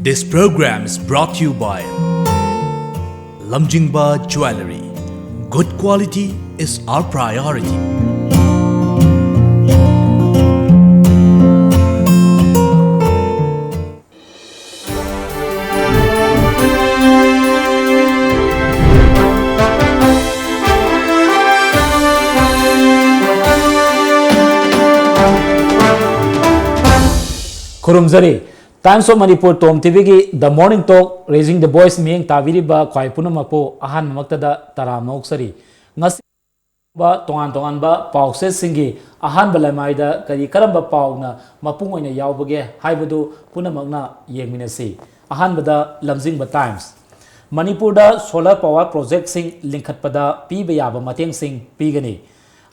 This program is brought to you by Lamjingba Jewelry. Good quality is our priority. Kurumzari, Times of Manipur Tom TV ki The Morning Talk Raising the Voice miyeng tabiriba kwai punamapo ahan mamaktada taram noksari. Ngasi ba tongan ba pause singi ahan balamaida kari karamba pauna mapung oina yaubage haibadu punamakna yengminasi. Ahan bada Lamjing ba Times. Manipur da solar power project sing linkhat pada pi bayaba mateng sing pigani.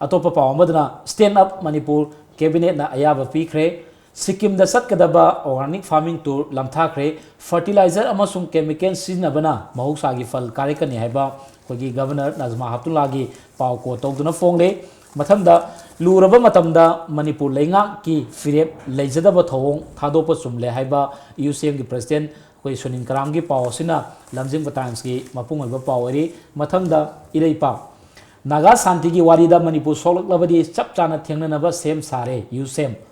Atopa pawamadna stand up Manipur cabinet na ayaba pikre Sikkim da satkadaba organic farming tour lamthakre fertilizer amasung chemical siznabana mahusagi fal karikani haiba kogi governor Nazma Heptulla gi pau ko tawduna fongle mathanda luraba matamda Manipur lenga ki firep leijadaba thawong thadopa sumle haiba UCM gi president koi Sunin Karam gi pau sina Lamjing Times gi mapung oiba pau eri mathanda ireipa Naga Santi gi warida Manipur solak labadi chap chana thengnanaba sem sare UCM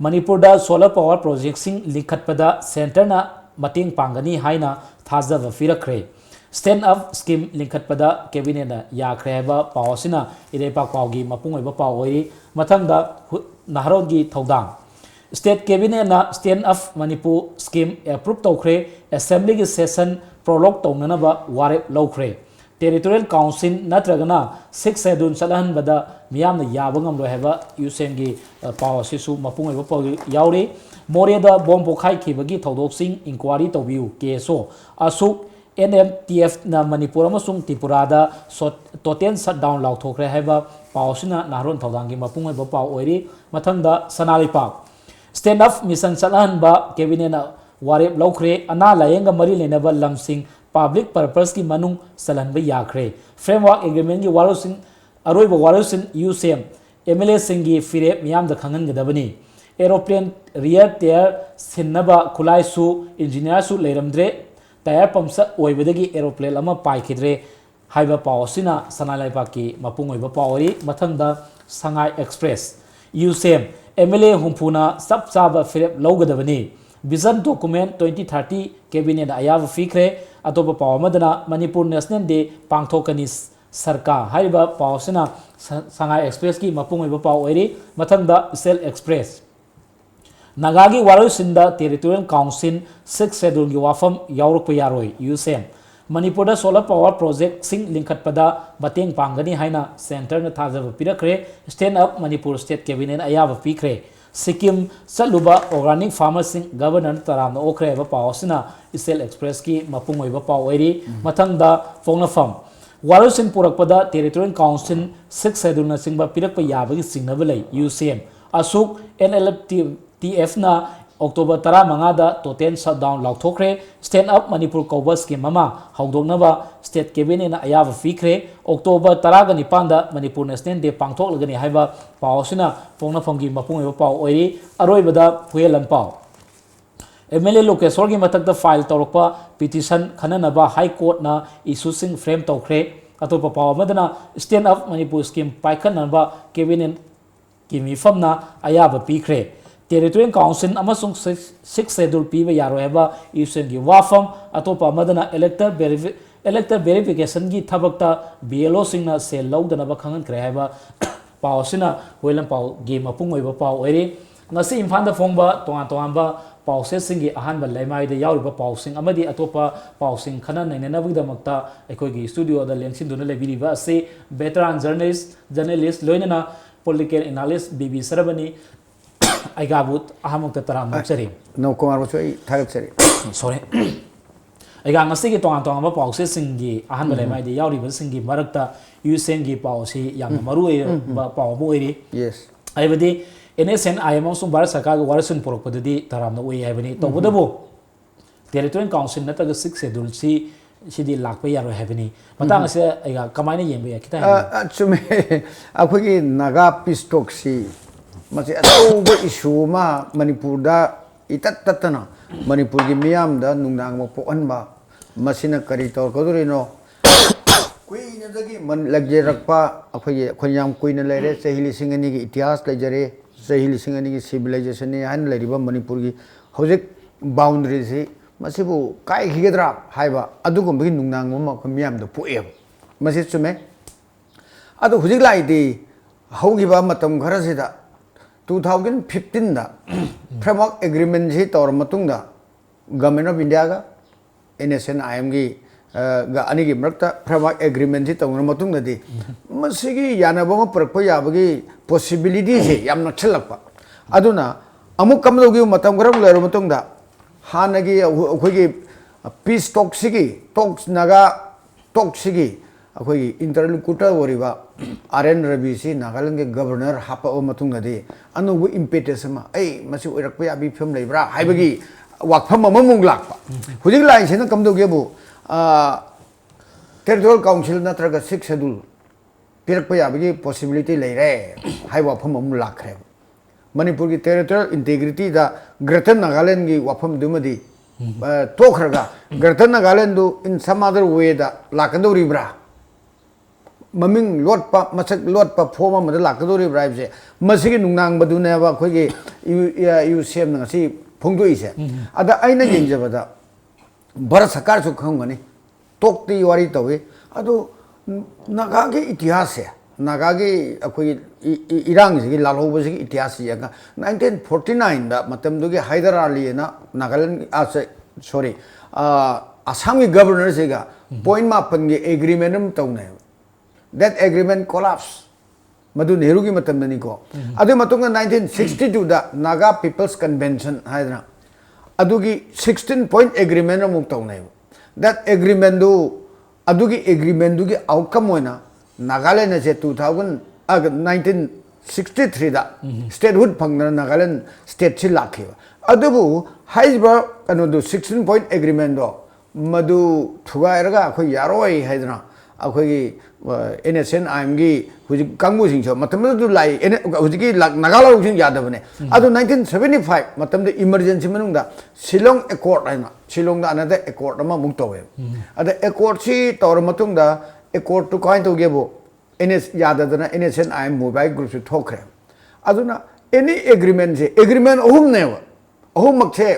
Manipur da solar power project sing likhat pada center na mating pangani haina thajava firakre stand up scheme likhat pada cabinet na yakre ba pawsina irepa pawgi mapung oiba pawoi mathangda naharon gi thodang state cabinet na stand up Manipur scheme approve tawkhre assembly gi session prologue tawnana ba warep lawkhre territorial council natragana 6 schedule salahan bada miyamna yabangam lo heba UCM gi policy su mapung oiba paw yauri moreda bom pokhai khibagi thodok sing inquiry tawbiu keso asuk NMTF na Manipur amasung Tripura da total shutdown lauthokre heba pawsina naron thodang gi mapung oiba paw oiri mathangda sanalipa stand up mission salahan ba cabinet na warep lawkhre ana layenga mari lenaba lamsing public purpose ki manung salan ba yakre framework agreement gi warosin aroiba warosin UCM MLA singi fire miyam da khangan gadabani aeroplane rear tier sinnaba khulai su engineer su leiramdre tire pumsa oibadagi aeroplane ama paikidre haiba pawsina sanalai paki mapung oiba pawri mathangda Sangai Express UCM MLA humpuna sabsaba fire lawgadabani vision document 2030 cabinet ayav fikre atopa pawamadana Manipur National Day pangthokani sarka haiba pawsina Sangai Express ki mapung oiba paw oiri mathangda Cell Express Nagagi warosinda territorial council 6 schedule gi wafam yaurukpa yaroi UCM Manipur da solar power project sing linkhat pada bateng pangani haina center na thajaba pirakre stand up Manipur state cabinet ayav pikre Sikkim Saluba organic farmers sing governor taram na okre ba pawsina Cell Express ki mapung oiba paw oiri mathangda fongnafam Warosin purakpada territorial council 6 schedule na singba pirakpa yabagi singnabelai UCM asuk NLTF na October 15 da total shutdown lauthokre stand up Manipur Kauba scheme mama haudoknaba state cabinet na ayava fikre October 19 da Manipur National Day pangthoklagani haiba pawsina fongnafamgi mapung oiba paw oiri aroibada huelan paw MLA Lokeswar gi matakta file tawrokpa petition khananaba high court na issue sing frame tawkhre atopa paw madana stand up Manipur scheme paikhanaba cabinet ki mifamna ayaba pikre territorial council amasung 6 schedule piba yaro heba UCM gi wafam atopa madana elector verification gi thabakta BLO singna sel lawdana ba khangan kre heba pawsina hoilam paw gi mapung oiba paw oiri ngasi imphanda phongba tongan ba pawse singi ahanba laimai da yauriba pawsing amadi atopa pawsing khana nainanabigdamakta aikogi studio da lengsin duna lebiriba ase veteran journalist loinana political analyst BB Sarabani Aigabut ahamukta taram muksari no kumar bosoi thagat sari sorry aiga ngasi gi tongan ba pawse singi ahanba laimai da yauriba singi marakta UCM gi pawsi yang maru ba paw bo iri yes aibadi NSN IMO sung Bharat Sarkar ga warasun porok padadi taramna oi haibani to bodabo territorial council nataga 6 schedule si sidi lakpa yaro haibani matang ase aiga kamaina yembe kita chume akhoi naga peace talk si mase atoba issue ma Manipur da इतत तत्तना Manipur की मियाम दा नुंगनांग म पोअनबा मसिना करी तौर कदुरिनो कुइनदगी मन लगे रखपा अखोय खोयाम कुइन लेरे सही लिसिंग अनि की इतिहास लेजरे सही लिसिंग अनि की सिविलाइजेशन ने हान लेरिबा मणिपुर की हौजिक बाउंड्री से मसिबु काय हिगद्रा हाइबा अदुगुम बगी नुंगनांग म मियाम दा पोएब मसि चुमे अदु हुजिक लाइदी हौगिबा मतम खरसिदा 2015 दा फ्रेमवर्क एग्रीमेंट से तौर मतुंगदा गवर्नमेंट ऑफ इंडिया का NSNIM की गा अनि की मरक्ता फ्रेमवर्क एग्रीमेंट से तौर मतुंगदी मसिगी यानाबम परप याबगी पॉसिबिलिटी से याम नछलकपा अदुना अमुक कमदोगी मतम खरब लेरो मतुंगदा हानगी अखोगी पीस टॉक्सिगी टॉक्स नागा टॉक्सिगी अखोगी इंटरलोक्यूटर ओरिबा RN रवि से नागालैंड के गवर्नर हापा मतुंगदे अनुभव इम्पेटस मसी ओरक्प याबी फिल्म लेब्रा हाइबगी वाकफम अममुंग लाकपा हुजिक लाइनसेना कमदोगेबु टेरिटोरियल काउंसिल नत्रगा 6 शेड्यूल पिरक्प याबगी पॉसिबिलिटी लेरे हाइ वाकफम अमु लाखरे मणिपुर की टेरिटोरियल इंटीग्रिटी दा ग्रेटर नागालैंड की वाकफम दुमदी तोखरगा ग्रेटर नागालैंड दु इन सम अदर वे दा लाकदोरिब्रा ममिंग लोटपा मसक लोटपा फोम अमदा लाकदोरिब्रा से मसिगी नुंगनांग बदुनेबा अखोगी UCM नसी फोंदोइसे अदा आइना येंजबदा भारत सरकार सु खंगनी तोक्ति वारी तवे अदो नागा के इतिहास से नागा के अखोगी इरांग से लालहोब से इतिहास से 1949 दा मतम दुगे हैदर अली ना नागालैंड सॉरी असम की गवर्नर से गा पॉइंट मापन के एग्रीमेंट हम तौने that agreement collapse madu Nehru की मतम दनी को अदु मतुंग 1962 दा नागा पीपल्स कन्वेंशन हाइदना अदुगी 16 पॉइंट एग्रीमेंट अमुक तौने that agreement दु अदुगी एग्रीमेंट दुगी आउटकम होना नागालैंड से 1963 दा स्टेटहुड फंगना नागालैंड स्टेट से लाखिबा अदुबु हाइजबा कनो 16 पॉइंट एग्रीमेंट दो मदु थुगायरगा अखो यारोय हाइदना अखोगी NSNIM की हुजी कांगू सिंह मतम दु लाई हुजी की नागाला सिंह यादव ने अदु 1975 मतम दे इमरजेंसी मनुंगा शिलोंग एकॉर्ड आइना शिलोंग दा अनदर एकॉर्ड अमा मुक तवे अदा एकॉर्ड सी तौर मतुंगा एकॉर्ड टू काइन तो गेबो NS याददना NSNIM मोबाइल ग्रुप से ठोखरे अदुना एनी एग्रीमेंट से एग्रीमेंट अहुम नेव अहुम मक्से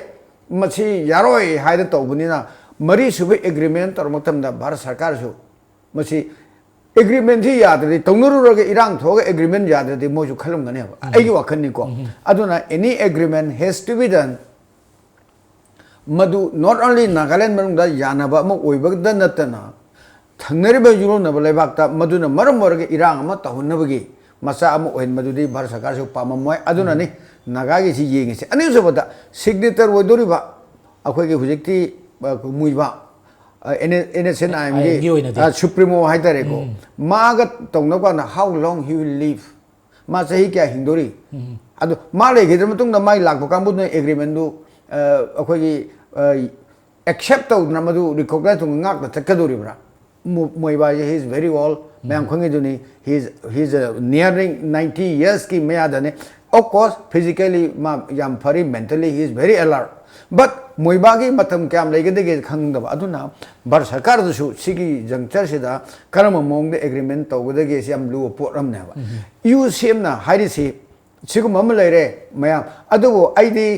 मसी यारोय हाइद तौबनिना मरी सुबे एग्रीमेंट तौर मतम दा भारत सरकार सु मसी एग्रीमेंट ही याद रही तौनरुरग इरांग थोग एग्रीमेंट याद रही मोजु खलुंगने आइगी वाखन को अदुना any agreement has to be done मदु नॉट ओनली नागालैंड मनुंगदा यानाबा अम ओइबगदा नतना थंगनरिबा युरोनबा लेबाकता मदुना मरम मरगे इरांग अम तहुनबगी मसा अम ओइन मदुदी भारत सरकार सु पाममोय अदुना नि नागागी सि येंगिसे अनिसबदा सिग्नेचर ओइदोरिबा अखोगे हुजिकती मुइबा NSNIM की सुप्रीमो हाइदरे को मागा तौनबा ना how long he will live मा सही क्या हिंदोरी अदो मा लेगिदर मतुंग ना माइ लाखबो कांबु ने एग्रीमेंट दु अखोगी एक्सेप्ट तौना मदु रिकॉग्नाइज तो ngak da takadoribra moiba he is very old मैम खंगे दुनी he is nearing 90 years की मैं याद है of course physically मा याम फरी mentally he is very alert but मोइबागी मतम क्या लेगदे खंगदब अदुना भारत सरकार दसु सिगी जंक्चर सिदा करम मोंग एग्रीमेंट तौगदगे सिम लु पोरमनेबा UCM ना हाइरिसि सिगुम हम लेरे मयाम अदुबो आइदी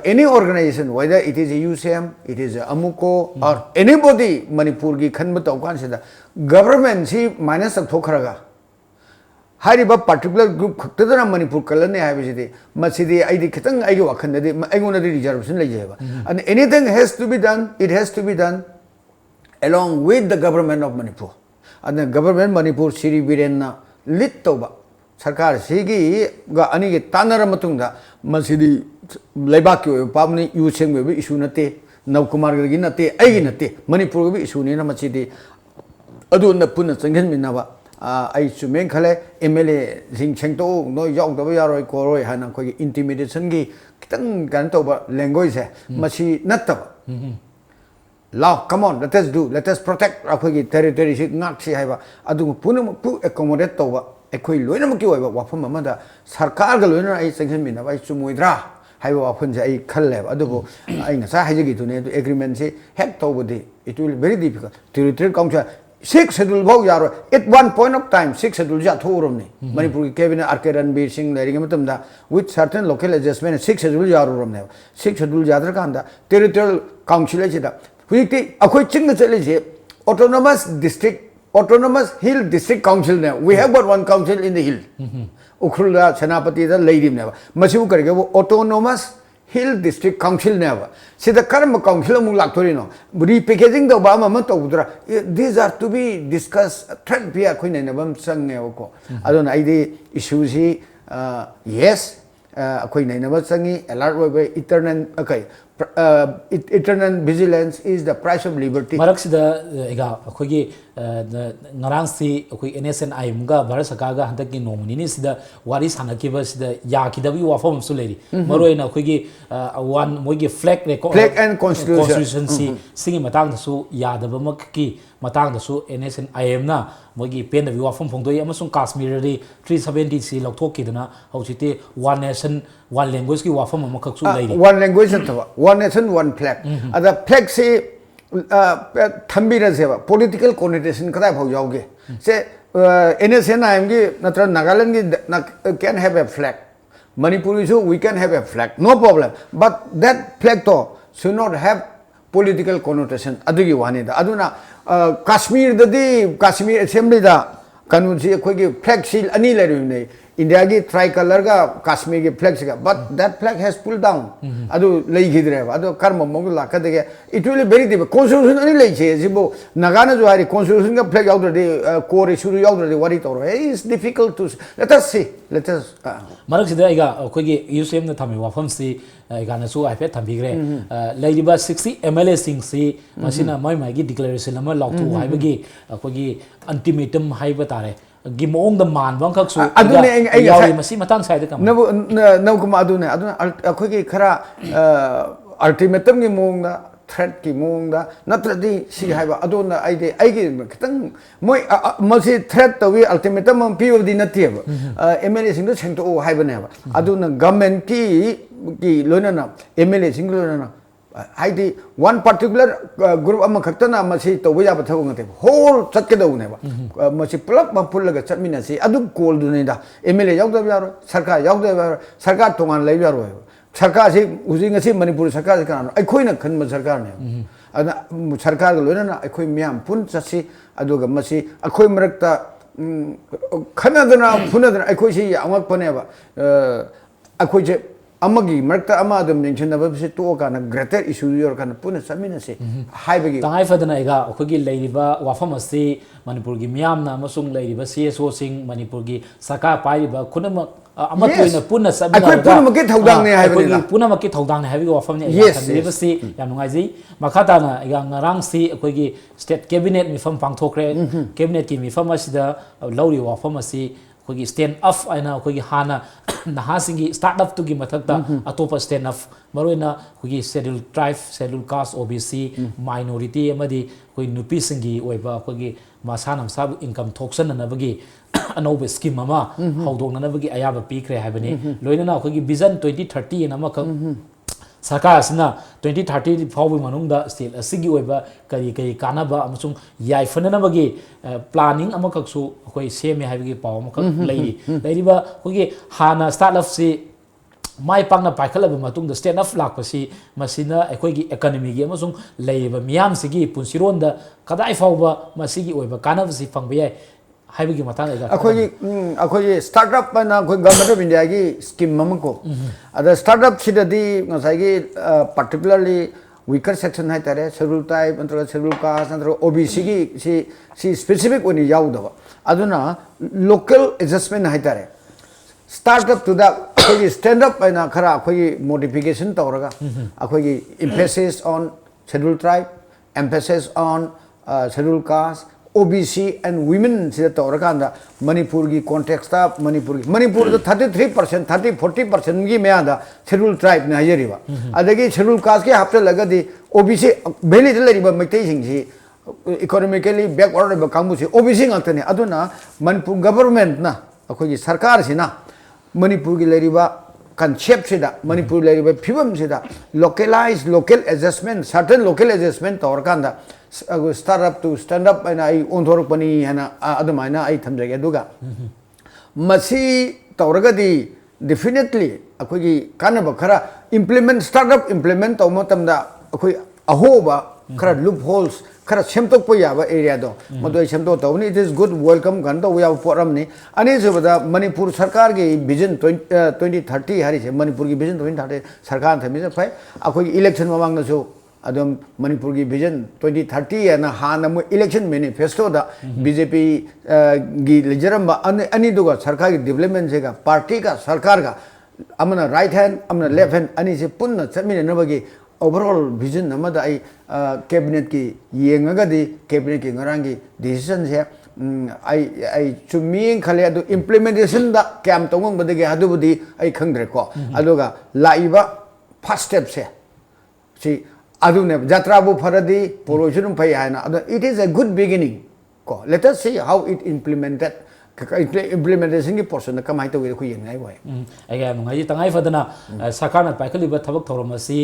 any organization whether it is UCM it is AMUCO or anybody Manipur की खनब तौकान सिदा गवर्नमेंट सी माइनस तक थोखरगा हारिबा पर्टिकुलर ग्रुप खक्तदना मणिपुर कलने हाइबसिदि मसिदि आइदि खितंग आइगि वाखनदि आइगोनदि reservation लेजेबा and anything has to be done it has to be done along with the government of Manipur and the government Manipur Siri Birenna lit toba सरकार सिगी गा अनि के तानर मतुंगा मसिदि लेबाक के पाबनि UCM बे issue नते नव कुमार गी नते आइगि नते मणिपुर बे इशू ने मसिदि अदु न पुन चंगन मिनाबा आई सुमें खले MLA सिंह छंगतो नो याउदब यारोय कोरोय हाना कोई इंटिमिडेशन की खितंग गान तोबा लैंग्वेज है मसी नतब लाव come on let us protect अखोगी टेरिटरी से ngak से हाइबा अदु पुन पु एकोमोडेट तोबा अखोई लोइनम की ओइबा वाफम अमदा सरकार ग लोइना आई संगन मिनाबा आई सुमोइद्रा hai wa khun ja ai khal le adu bo ai nga sa hai ji gi tu ne agreement se hek to bodi it will be very difficult territorial council 6 schedule bau yaro at one point of time 6 schedule ja thorum ne manipur ki cabinet arkeran bir singh lering matam da with certain local adjustment 6 schedule yaro rom ne 6 schedule ja dar kan da territorial council je da hui ti akhoi ching na chale je autonomous hill district council ne we have got one council in the hill ukhul da senapati da leirim ne masibu karge autonomous hill district council ne ba sida karma council mu laktori no repackaging da ba ma to budra these are to be discussed thread be a khoi ne bam sang ne ko adon ai di issue si yes khoi ne ba sangi alert we eternal okay eternal vigilance is the price of liberty marak sida ega khoi gi ngarang si khoi NSNI mga Bharat Sarkar ga handak ki nomini ni sida wari sana ki ba sida ya ki da bi wa form su leri maroi na khoi gi one moi gi flag and constitution si singi matang da su ya da ba mak ki matang da su NSNIM na moi gi pen da bi wa form phong doi amasung Kashmir ri 370 si lokthok ki dana hojite one nation one language ki wa form ma khak su leri one language ta one nation one flag ada flag se thambira seva political connotation kada phau jauge se NSNIM gi natra Nagaland gi can have a flag Manipur is we can have a flag no problem but that flag to should not have political connotation adugi wani da aduna Kashmir da di Kashmir assembly da kanun si khoi gi flag seal ani le ri nei India ki tricolor ga Kashmir ki flag ga but that flag has pulled down adu lei gidre ba adu karma mo la ka de it will be very difficult constitution ani lei che jibo nagana jo hari constitution ga flag out de core issue out de worry to is difficult to let us see marak sida iga khoi gi UCM na thami wafam si iga na su iPad thambi gre lei ba 60 MLA sing si masina mai mai gi declaration ama lautu hai ba gi khoi gi ultimatum hai ba tare gi mong da man bang khak su adune ai yawi masi matang sai da kam no kuma adune akhoi gi khara ultimatum gi mong da threat ki mong da natradi si haiba aduna ai de ai gi kitang moi masi threat to we ultimatum pi di natie ba MLA sing do cheng to haiba ne ba aduna government ki loina na MLA sing loina na haidi one particular group ama khaktana masi to ya ba thawang te whole chat ke do ne ba masi plug ma phul ga chatmina si adu call du ne da MLA yauk da yaro sarkar yauk da yaro sarkar tongan lai yaro sarkar si uji ngasi Manipur sarkar kan ai khoi na khan ma sarkar ne ana sarkar ga loina na ai khoi myam pun chasi adu ga masi akhoi marak ta khanadana phunadana ai khoi si amak pane ba akhoi je amagi marakta ama adum mention ba se to kana greater issue yor kana puna samina se haibagi tangai fadana iga khogi leiriba wafam ase Manipur gi miyam na masung leiriba CSO sing Manipur gi saka pai ba khunama ama toina puna sabina akhoi puna makit thodang ne haibagi khogi puna makit thodang ne haibagi wafam ne iga thabi si yam nungai ji makhata na iga ngarang si khogi state cabinet mi fam pangthokre cabinet ki mi fam asida lauri wafam ase khogi stand up aina khogi hana nahasingi startup to gi mathakta atopa stand up maroina khogi scheduled tribe scheduled caste OBC minority amadi khoi nupi singi oiba khogi masanam sab income thoksan na bagi anoba scheme ama hawdong na bagi ayaba pikre habani loina khogi vision 2030 na ma Sarkar asina 2030 fawbi manungda state asigi oiba kari kanaba amasung yai fanana bagi planning amakaksu khoi seme haibagi paw amakak lei ba khogi hana startup si mai pangna paikhalaba matung da stand up lakpasi masina ekhoigi economy gi amasung leiba miyam sigi punsiron da kadai fawba masigi oiba kanaba si pangbe haibagi matang ega akhoi startup na khoi government of India gi scheme mamko ada startup sidadi ngasai gi particularly weaker section hai tare schedule type antra schedule caste antra OBC gi si specific oni yaudaba aduna local adjustment hai tare startup to the akhoi stand up na khara akhoi modification tawraga akhoi emphasis on schedule tribe emphasis on schedule caste OBC and women sida tawrakanda Manipur gi context ta Manipur the 33% 30-40% gi mea da scheduled tribe na yeriba adagi scheduled caste ke hafta laga di OBC beli de leriba maitai sing si economically backward ba kangbu si OBC ngakta ne aduna Manipur government na akhoi gi sarkar sina Manipur gi leriba concept sida Manipur leriba phibam sida localized local adjustment certain local adjustment tawrkanda startup to stand up and I onthor pani hana adamaina I thamjage aduga masi tawragadi definitely akhoi kanaba khara implement startup implement taw matamda akhoi ahoba khara loopholes khara semtok po yaba area do madoi semtok tawni it is good welcome gan do we have forum ni ani jobada Manipur sarkar gi vision 2030 hari se Manipur gi vision 2030 sarkar thami se phai akhoi election mamang na so adom Manipur gi vision 2030 ana hana mo election manifesto da BJP gi lejaramba ani duga sarkar gi development se ga party ka sarkar ga amana right hand amana left hand ani se punna chamine na bagi overall vision namada ai cabinet ki yengaga di cabinet ki ngarangi decision se ai chuming khale adu implementation da cam tongong badage adu budi ai khangdre ko aduga laiba first step se si adu ne jatra bu faradi pollution phai haina adu it is a good beginning ko let us see how it implemented implementation की portion ना कमाई तो वे कोई young नहीं हुआ है अगर मुझे तंगाई फदना सरकार ने पाइकली बे थबक थोरमसी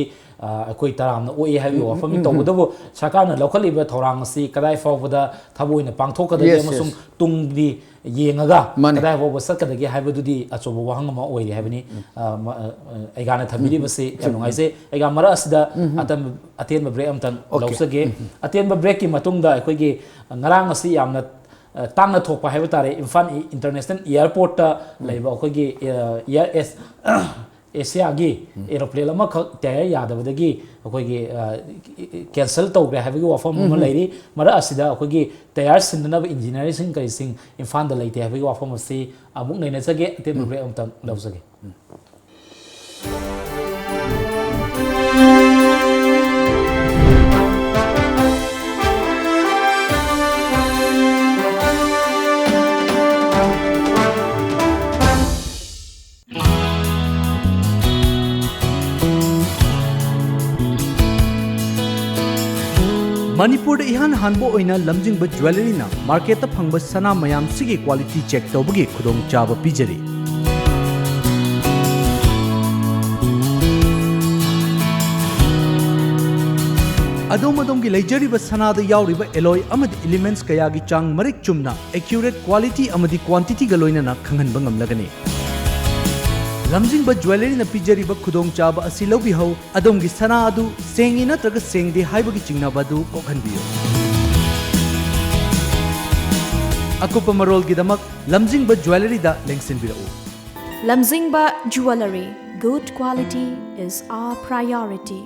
कोई तरह ना ओए है वो फमी तो वो सरकार ने लोकली बे थोरांगसी कदाई फावदा थबोई ने पांगथो कदाई मसुम तुंगदी येंगा कदाई वो बस कदाई है बदुदी अचोबो वहंग मा ओए है बनी एगाने थबिली बसे मुझे से एगा मरा असदा अतम अतेन ब्रेक अमतन लौसगे अतेन ब्रेक की मतुंगदा कोई के ngaraang asi yamna tangna thokpa haiba tare Imphal International Airport ta leiba akhoi air Asia gi aeroplane ama taya yadabadagi akhoi gi cancel tawgre haiba gi wafam ma leiri mara asida akhoi gi tayar sindana engineering sing kai sing Imphal da leite haiba gi wafam asi amuk naina sage te break amtang lawsage Manipur ihan hanbo oina lamjingba jewelry na market ta phangba sana mayam sigi quality check tawbagi khudong chaba pijari adom gi leijariba sana da yauriba alloy amadi elements kaya gi chang marik chumna accurate quality amadi quantity ga loina na khanghanba ngamlagani lamjingba jewelry na pijariba khudong chaba asi lobi hau adom gi sana adu sengi natraga sengdi haibagi chingnaba du kokhanbiyo akupa marol gi damak lamjingba jewelry da lengsin birau Lamjingba Jewelry, good quality is our priority.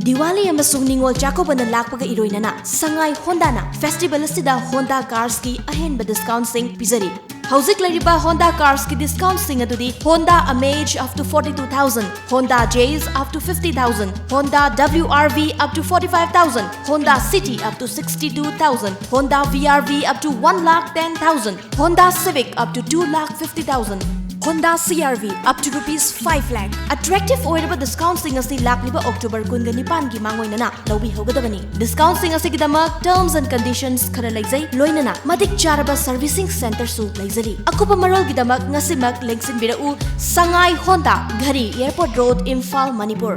Diwali amasung Ningol Chakobana lakpaga iroinana Sangai Honda na festival asida Honda cars ki ahenba discount sing pizari. Hauzik lariba Honda cars ki discount sing adudi Honda Amaze up to 42,000, Honda Jazz up to 50,000, Honda WRV up to 45,000, Honda City up to 62,000, Honda VRV up to 1,10,000, Honda Civic up to 2,50,000. Honda CRV up to rupees 5 lakh. Attractive oiraba discount sing asi lakliba October kungani pan gi mangoinana lobi hogadabani. Discount sing asi gidamak terms and conditions khara laizai loinana madik charaba servicing center su laizari. Akupa marol gidamak ngasimak lengsin birau Sangai Honda Ghari Airport Road Imphal Manipur.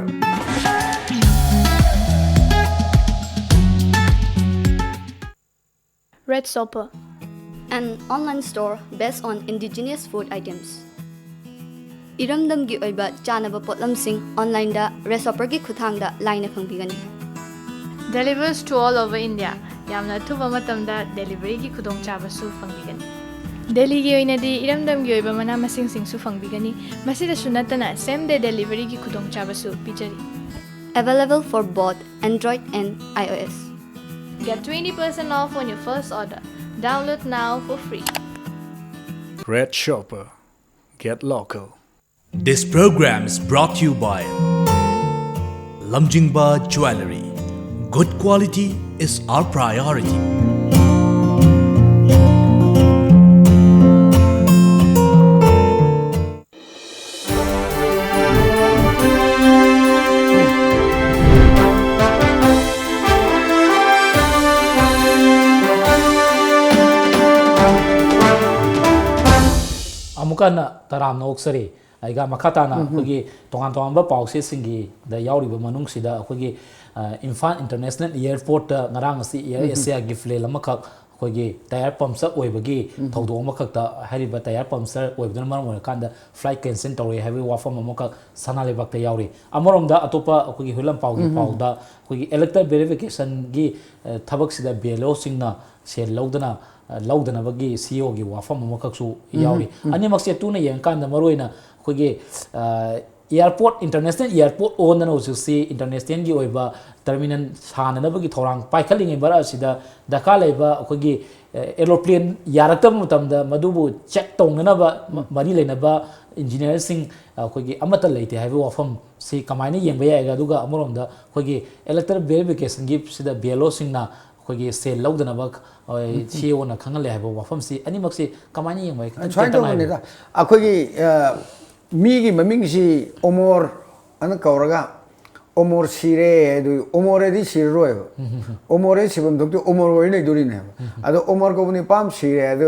Red Sopa, an online store based on indigenous food items. Iramdam gi oiba chanaba potlamsing online da Red Sopa gi khuthang da line phangbigani. Delivers to all over India. Yamna thuba matamda delivery gi khudong chaba su phangbigani. Delhi gi oina di iramdam gi oiba mana masing sing su phangbigani. Masida sunatana same day delivery gi khudong chaba su pijari. Available for both Android and iOS. Get 20% off on your first order. Download now for free. Red Shopper. Get local. This program is brought to you by Lamjingba Jewelry. Good quality is our priority. अमुकना तराम नोक्सरी आइगा मखाताना अखोगी तोंगान तोंगान पाउसे सिंगी द यावरिबा मनुंग सिदा अखोगी Imphal international airport ngarang asi air Asia गी फ्लेल अमखक अखोगी टायर पंचर ओइबगी थौदो अमखकता हरिबा टायर पंचर ओइबदन मरम कांदा फ्लाइट कैंसिल तौरे हैवी वाफम अमखक सनालेबकता यावरी अमरोमदा अतोपा अखोगी हुलम पाउगी पाउदा अखोगी इलेक्टोरल वेरिफिकेशन गी थबक सिदा बेलो सिंगना से लौदनबगी सीओ गी वाफम अमखकसु यावरी अनिमक्से तुना यंकांदा मरोइना अखोगी एयरपोर्ट इंटरनेशनल एयरपोर्ट ओनना उसी इंटरनेशनल की ओइबा टर्मिनल साननबगी थोरांग पाइखलिंग बरा सिदा दका लेबा अखोगी एरोप्लेन यारक्तब मतमदा मदुबु चेक तौननबा मरी लेनबा इंजीनियर सिंग अखोगी अमता लेते हाइबे वाफम सी कमाइना येंबा यायगा दुगा अमरोमदा अखोगी इलेक्टोरल वेरिफिकेशन गी सिदा बेलो सिंगना अखोगी सेल लौदनबा सीओ ना खंगले हाइबे वाफम सी अनिमक्सी कमाइना येंबा स्वाइनदा अखोगी मीगी ममिंगसी ओमोर अन कौरगा ओमोर सिरे दु ओमोरेदी सिरोय ओमोरे सिबम दोक्ति ओमोर ओइने दुरिने अदो ओमोर को बनि पाम सिरे दु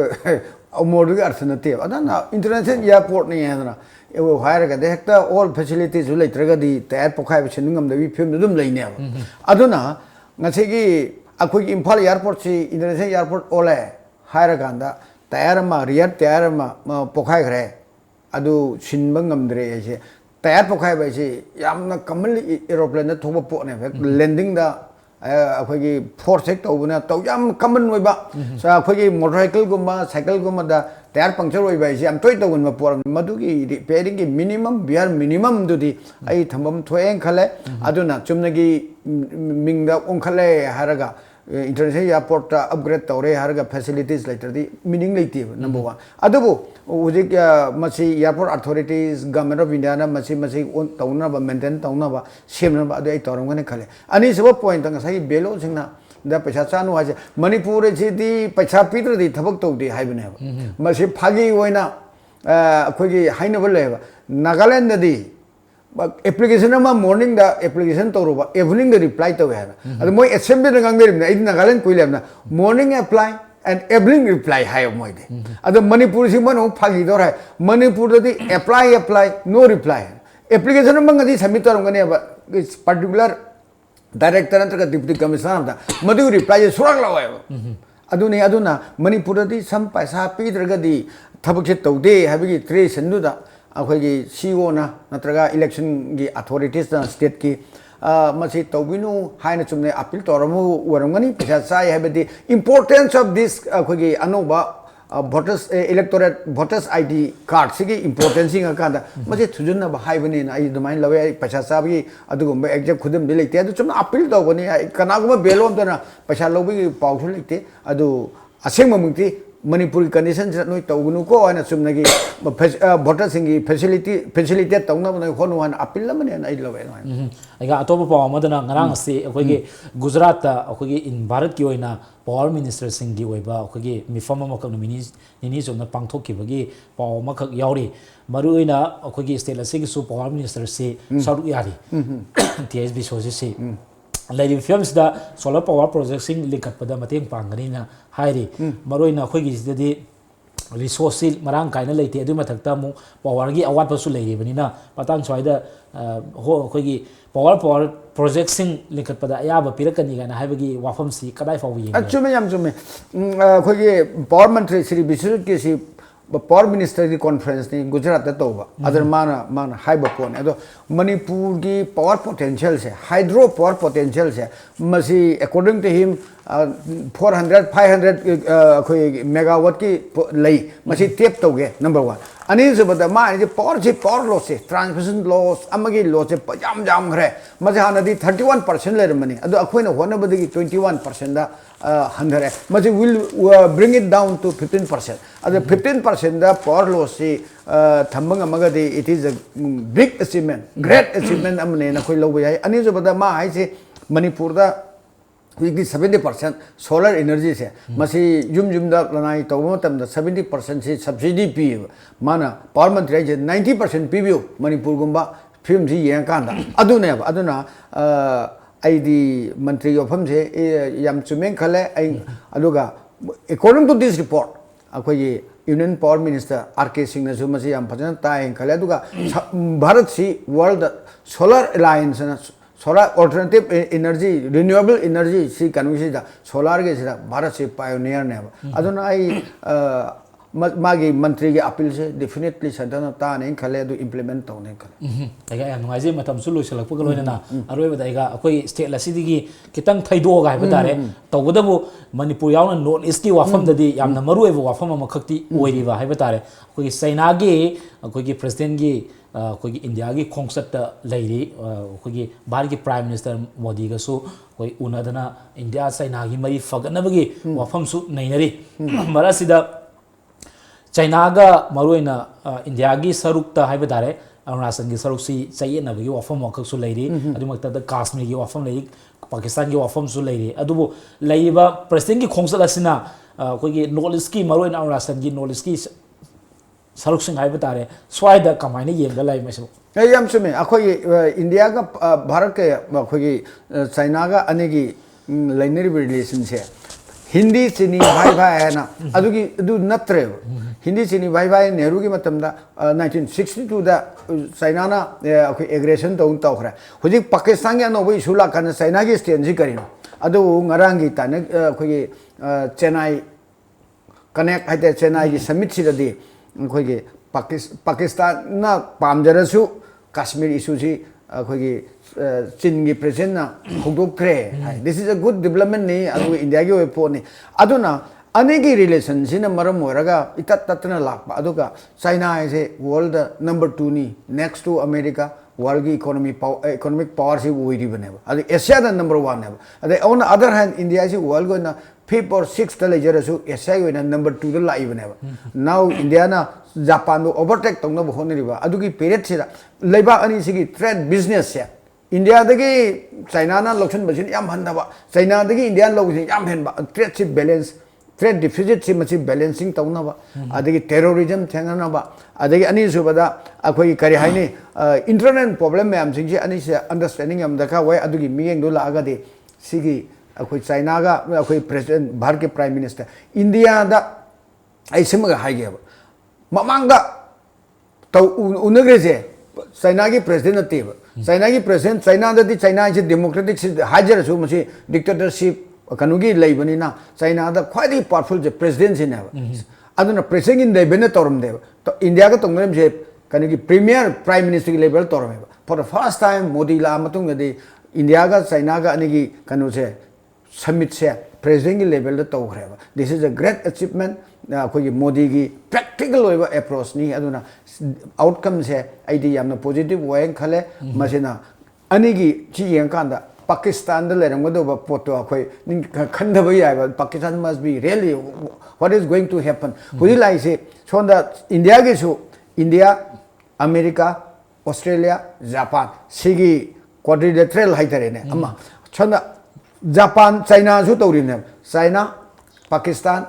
ओमोर दुग अर्थ नते अदना इंटरनेशनल एयरपोर्ट ने हदना एवो हायरगा दे हेक्टा ऑल फैसिलिटीज लेत्रगदी तयार पोखाय बिसिनुंगम दबि फिल्म दुम लैने अदुना ngasiगी अखोगी इम्फाल एयरपोर्ट से इंटरनेशनल एयरपोर्ट ओले हायरगांदा तयार मा रियर तयार मा पोखाय खरे अदु सिनबा ngамद्रे ऐसे तयार पोखाय बाइसे यामना कमल एरोप्लेन थोबा पोने लैंडिंग दा अखोगी फोर्स चेक तौबना तौ याम कमन ओइबा सा अखोगी मोटरसाइकिल गुमा साइकिल गुमा दा तयार पंक्चर ओइबा ऐसे याम तोय तौगन मा पोर मदुगी रिपेयरिंग की मिनिमम बियर मिनिमम दुदी आई थंबम थोएं खले अदुना चुमनगी मिंगदा ओंखले हारगा इंटरनेशनल एयरपोर्ट अपग्रेड तौरे हारगा फैसिलिटीज लेटरदी मीनिंग लेती नंबर 1 अदबो उजिक मसी airport authorities government of India ना मसी तौना मेंटेन तौना सेमना अदु आई तौरंगने खले अनि सब पॉइंट ngसाई बेलो सिंगना दा पैसा चानु हाजे मणिपुर सिदी पैसा पीद्रदी थबक तौदे हाइबने मसी फागी ओइना अखोगी हाइनबल लेबा नागालैंड ददी एप्लीकेशन मॉर्निंग दा एप्लीकेशन तौरबा इवनिंग दा रिप्लाई तौ है अद मोय असेंबली दा गांगदेरिम आई नागालैंड कोइलेबना morning apply and evening reply हाय मोयदे अद मणिपुर से मनो फागी दर है मणिपुर ददी अप्लाई नो रिप्लाई एप्लीकेशन मंगदी सबमिट तरंगने पर्टिकुलर डायरेक्टर नत्रगा डिप्टी कमिश्नर दा मदु रिप्लाई सुरग लावे अदुनी अदुना मणिपुर ददी सम पैसा पीद्रगदी थबक से तौदे हाबगी ट्रेसन दुदा अखोगी सीओ ना नत्रगा इलेक्शन की अथॉरिटीज ना स्टेट की मसी तौबिनु हाइना चुमने अपील तौरमु वरंगनी पैसा चाय हाबदी इंपोर्टेंस ऑफ दिस अखोगी अनोबा voters electorate voters ID card सिगी इंपोर्टेंस सिंग कांदा मजे थुजुन ना हाइबनी ना आई दुमाइन लवे पैसा चाबगी अदुगुम एग्जैक्ट खुदम दे लेते अदु चुम अपील तौबनी कनागुम बेलोम दना पैसा लौबगी पाउसु लेते अदु असेंग ममुंगती मणिपुर कंडीशन नई तौगनु को आना चुमनगी वोटर सिंगी फैसिलिटी तौना बन होनुवान अपील मने आई लवे आइगा अतोप पाव मदना ngarang asi अखोगी गुजरात अखोगी इन भारत की ओइना पावर मिनिस्टर सिंगी ओइबा अखोगी मिफम अमकक निनी जोना पांगथोकिबगी पाव अमकक यावरी मरु ओइना अखोगी स्टेट असिगी सु पावर मिनिस्टर से साउथ यारी TSB सोसी से लाइव फिल्म्स दा सोलर पावर प्रोजेक्ट सिंग लिंकअप मतेंग पांगनीना हाइरी मरोइना अखोगी सिददी रिसोर्स मरांग कायना लेते अदु मथक्ता मु पावर की अवाट पसु लेरिबनिना पतांग स्वाइदा हो अखोगी पावर प्रोजेक्ट सिंग लिंकअप दा याबा पिरकनी गाना हाइबगी वाफम सी कदाई फाउ यिंग अचुमे याम चुमे अखोगी पावर मंत्री श्री विश्वजित के सी पावर मिनिस्टर की कॉन्फ्रेंस ने गुजरात तौबा अदर मान हाइब पोन अदो मणिपुर की पावर पोटेंशियल से हाइड्रो पावर पोटेंशियल से मसी अकॉर्डिंग टू हिम 400-500 मेगावाट की लई मसी टेप तौगे नंबर 1 अनि जुबदा मा पावर लॉस से ट्रांसमिशन लॉस अमगी लॉस से जाम खरे मसे हानदी 31% लेरमनी अदो अखोइना होनबदगी 21% दा हंडरे मसे will bring it down to 15% अदो 15% दा पावर लॉस से थंबंग अमगदी it is a big achievement great achievement अमने नखोइ लौबा याय अनि जुबदा मा हाइसे मणिपुर दा 70% सोलर एनर्जी से मसी युम लनाई तौब 70% से सब्सिडी पी माना पावर मंत्री 90% पीबियो मणिपुर गुंबा फिल्म से येंकांदा अदुना आईदी मंत्री योफम से याम चुमें खले अदुगा अकॉर्डिंग टू दिस रिपोर्ट अखोई union power minister R K. Singh ने जो मसी याम फजन ताई खले दुगा भारत सी वर्ल्ड सोलर अलायंस ना solar alternative energy renewable energy सी कन्विसी दा सोलर के सिदा भारत से पायोनियर ने अदुना आई मागी मंत्री के अपील से डेफिनेटली सदन ताने खले दु इंप्लीमेंट तौने खले आइगा या नुआजे मतम सुलु सलक पग लोइना अरोय बदाइगा अखोई स्टेट लसिदिगी कितंग थैदोगा हाइबा तारे तौगदबो मणिपुर यावना नॉर्थ ईस्ट की वाफम ददी यामना मरुएबो वाफम अमखक्ति ओइरिबा हाइबा तारे अखोई चाइना गी अखोई प्रेसिडेंट गी अखोई इंडिया की खोंगसत लैरी अखोई भारत की प्राइम मिनिस्टर मोदी गसु अखोई उनदना इंडिया चाइना की मरी फगनबगी वाफम सु नैनरी मरासिदा चाइना का मरुइना इंडिया की सरुकता है बतारे अरुणाचल की सरुक सी चाहिए नबगी वाफम वखसु लेरी अदुमक्ता काश्मीर की वाफम लेरी पाकिस्तान की वाफम सु लेरी अदुबो लेइबा प्रेसिडेंट की खोंगसत असिना कोई नॉर्थ ईस्ट की मरुइना अरुणाचल की नॉर्थ ईस्ट की सरुक सिंह है बतारे स्वाइदा कमाइने येंगा लाई मसो याम सुमे अखोई इंडिया का भारत के अखोई चाइना का अनेगी लाइनरी रिलेशन से हिंदी चीनी भाई भाई है ना अदुगी अदु नत्रे हिंदी चीनी भाई भाई नेहरू की मतमदा 1962 दा चाइना ना अखोई एग्रेशन तौखरे हुजिक पाकिस्तान के अनोबो इशू लाकन चाइना की स्टैंड जी करिनो अदु ngaraंगी ताने अखोई चेन्नई कनेक्ट है चेन्नई की समिट सिददी अखोई पाकिस्तान ना पामजरसु कश्मीर इशू जी अखोई चीन की प्रेसिडेंट ना होदोक्रे this is a good development नहीं अदु इंडिया की वेपो नहीं अदुना अनेगी रिलेशन सिना मरम होरगा इतत ततना लाकबा अदुगा चाइना है वर्ल्ड नंबर 2 नी नेक्स्ट टू अमेरिका वर्ल्ड की इकोनॉमिक पावर से ओइरी बनेबा अदु एशिया दा नंबर 1 नेबा अदु on the other hand India से वर्ल्ड को ना 5th और 6th लेजरसु एशिया को ना नंबर 2 दा लाई बनेबा नाउ इंडिया ना जापान को ओवरटेक तंगनो होनेरिबा अदुगी पीरियड से लेबा अनी सिगी ट्रेड बिजनेस से इंडिया दगी चाइना ना लोक्सन बसिन याम हनदबा चाइना दगी इंडिया लोक्सन याम हेनबा ट्रेड से बैलेंस ट्रेड डिफिसिट से मची बैलेंसिंग तौनबा अदगी टेररिज्म थेंगनबा अदगी अनी सुबदा अखोई करि हाइने इंटरनल प्रॉब्लम मैम सिंग से अनी से अंडरस्टैंडिंग हम दका वे अदगी मियेंग दो लागादे सिगी अखोई चाइना का अखोई प्रेसिडेंट भारत के प्राइम मिनिस्टर इंडिया दा ऐसिमगा हाइगेबा ममांगा तो उनग्रेजे चाइना की प्रेसिडेंट नतेबा चाइना की प्रेसिडेंट चाइना ददी चाइना से डेमोक्रेटिक से हाजरसु मची डिक्टेटरशिप कनुगी लेबनिना चाइना दा ख्वाइदी पावरफुल जे प्रेसिडेंट सिने अदुना प्रेसिडेंट इन लेबने तोरम देबा तो इंडिया का तोंगरम जे कनुगी प्रीमियर प्राइम मिनिस्टर की लेवल तोरमेबा for the first time Modi ला मतुंग दे इंडिया का चाइना का अनेगी कनु से समिट से प्रेसिडेंट की लेवल तौखरेबा this is a great achievement अखोई मोदी की प्रैक्टिकल होइबा अप्रोच नि अदुना आउटकम से आइडी यामना पॉजिटिव वे खले मसिना अनेगी ची यंकांदा पाकिस्तान लेरंगदोबा पोतो अखोई खंदबा याबा Pakistan must be really what is going to happen हुई लाइसे सोंदा इंडिया के सु इंडिया अमेरिका ऑस्ट्रेलिया जापान सिगी क्वाड्रिलेटरल हाइतरेने अमा सोंदा जापान चाइना सु तौरिने China Pakistan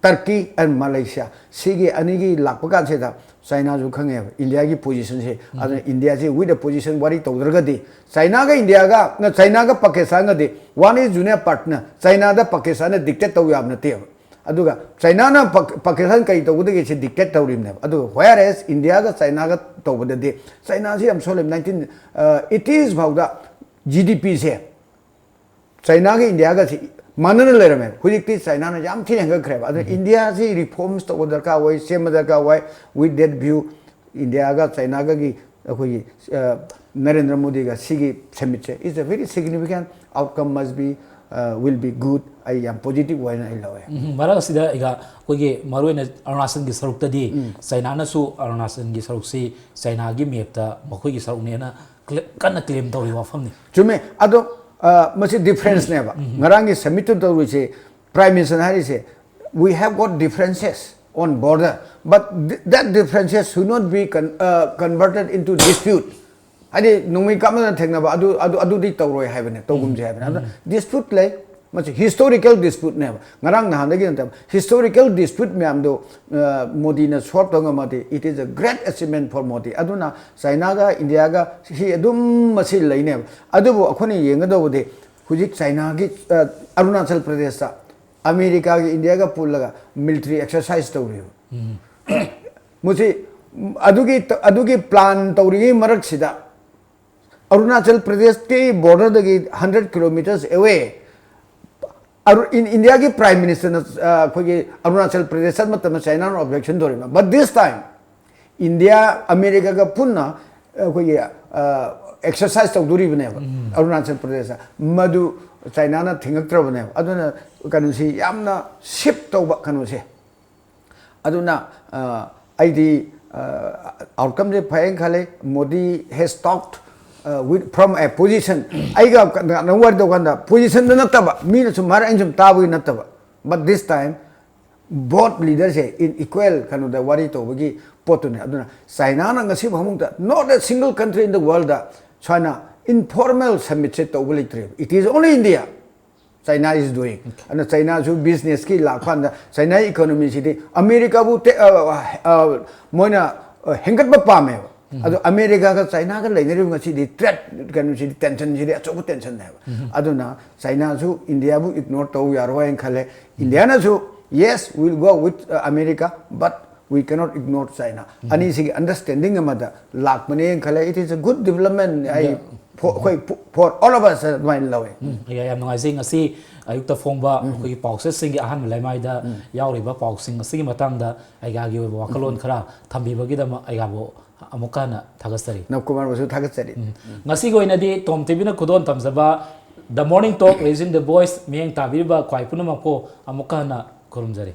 Turkey and Malaysia सिगी अनिगी लापका सेदा चाइना जो खंगे इंडिया की पोजीशन से अदर इंडिया से विद द पोजीशन वारी तौदरगदि चाइना का इंडिया का चाइना का पाकिस्तान का the one is junior partner China दा पाकिस्तान ने डिक्टेट तौ याब नते अदुगा चाइना ना पाकिस्तान कई तौबदे से डिक्टेट तौरिमने अदु व्हेयर एज इंडिया का चाइना का तौबदे चाइना से हम सोले 1980s भावदा जीडीपी से चाइना के इंडिया का मानन लेरमे हुजिकती चाइना ने जाम थिन हंगख्रेब अदर इंडिया से रिफॉर्म्स तो दरकार वय सेम दरकार वय विद दैट व्यू इंडिया का चाइना का की अखोई नरेंद्र मोदी का सिगी समिट से is a very significant outcome must be will be good I am positive way ना लवे मरा सिदा इगा कोई मरोइना अरुणाचल की सरुक तदी चाइना ना सु अरुणाचल की सरुक से चाइना की मैप ता मखोई की सरुक ने ना कन्न क्लेम तौरी वाफम नि जुमे अदो मसी डिफरेंस नेबा ngarang समिट तो रुचे प्राइम मिनिस्टर हारि से we have got differences on border but that differences should not be converted into dispute adi nungmi kamna thengna ba adu di tawroi haibane togum je haibane dispute lai much historical dispute ने ngarang na handagi ntam historical dispute myam do modi na sort tong amati it is a great achievement for modi aduna china ga india ga hi adum masi laine adubu akhoni yengado bode hujik china gi arunachal pradesh ta america gi india ga pullaga military exercise tawri मुझे अदुगी plan तौरी मरक सिदा अरुणाचल प्रदेश के border दगी 100 kilometres away in India की prime minister अखोगी अरुणाचल प्रदेश मतलब China objection तौरी but this time India America का पुन्ना अखोगी एक्सरसाइज तौदूरी बने अरुणाचल प्रदेश मधु चाइना ना थिंगक्त्रबने अदुना कनुसी यामना शिफ्ट तौबा कनुसे अदुना आईडी आउटकम जे फाइन खाले Modi has talked from a position aiga nangwar dokanda position na nataba mina sumara injum tabu nataba but this time both leaders in equal kanu da wari to bagi potune aduna china na ngasi bhamungda not a single country in the world da china informal summit se to buli trip it is only India China is doing and China ju business ki lakhan da China economy si America bu moina hengat ba pame अदो America का China का लेने ngasi di threat kan si tension ji acho tension ne ado na China ju India bu ignore to yaro en khale India na ju yes we will go with America but we cannot ignore China ani si understanding amada lak mane en khale it is a good development I for all of us main lawe ya ya ngai sing asi ayuk ta phongba ko pausek sing gi ahan lai mai da yauri ba pausing asi matang da ai ga gi wakalon khara thambi bagi da ai ga bo amukana thagasari Navkumar wasu thagasari ngasi go inadi tom tv na khudon tamzaba the morning talk raising the voice miyang tabirba kwai punama ko amukana kurumjari